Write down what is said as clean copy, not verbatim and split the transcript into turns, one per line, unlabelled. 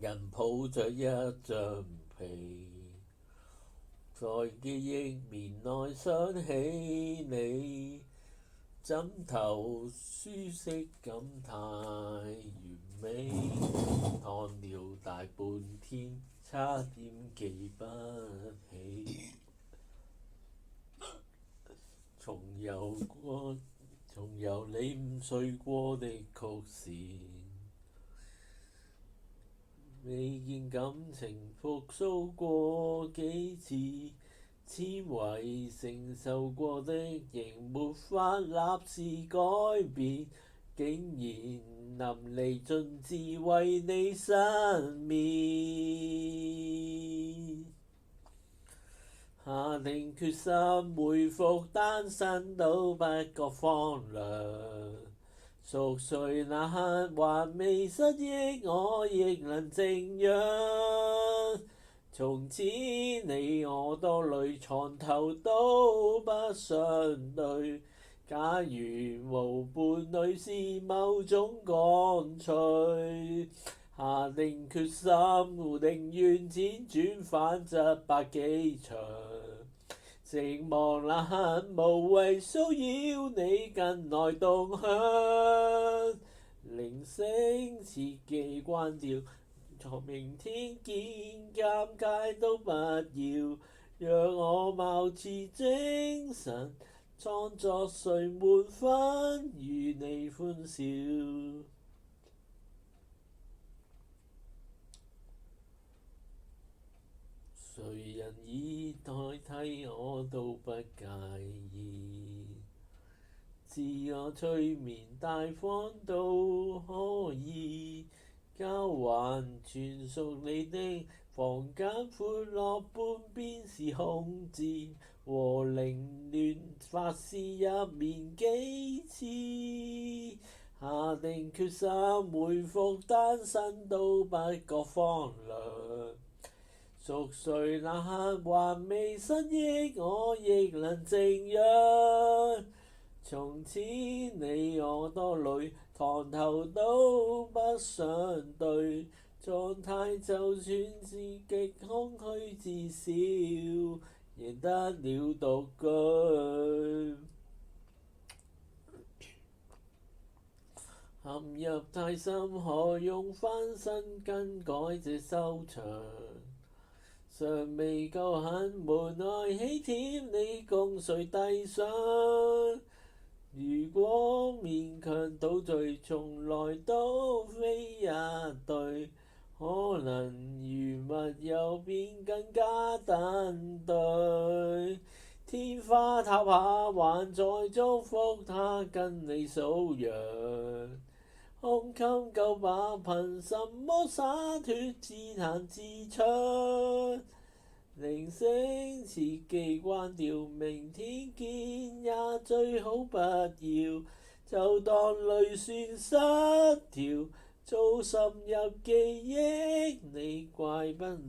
人抱着一張被，在記憶面內想起你，枕頭舒適感太完美，躺了大半天，差點記不起。重遊你午睡過的曲線，未見感情復甦過幾次，纖維承受過的仍沒法立時改變，竟然淋漓盡致為你失眠。下定決心回復單身都不覺荒涼，熟睡那刻還未失憶，我亦能靜養。從此你我多累，床頭都不相對。假如無伴侶是某種乾脆，下定決心寧願輾轉反側百幾場，寂寞那刻無謂騷擾你近來動向，鈴聲切記關掉，從明天見，尷尬都不要，讓我貌似精神，裝作睡滿分與你歡笑。誰人以代替我都不介意，自我催眠大方都可以，交還全屬你的房間，闊落半邊是空置，和凌亂發洩入面幾次，下定決心回復單身都不覺荒涼。熟睡那刻還未失憶，我亦能靜養。從此你我多累，床頭都不相對，狀態就算是極空虛，至少贏得了獨居。陷入太深，何用翻身更改這收場？尚未夠狠，無奈起舔你共誰遞上？如果勉強倒敘，從來都非一對，可能如蜜又變更加登對。天花塌下，還在祝福他跟你數羊。胸襟夠把，憑什麼灑脫自彈自唱？鈴聲切記關掉，明天見也最好不要，就當淚腺失調，早滲入記憶，你怪不了。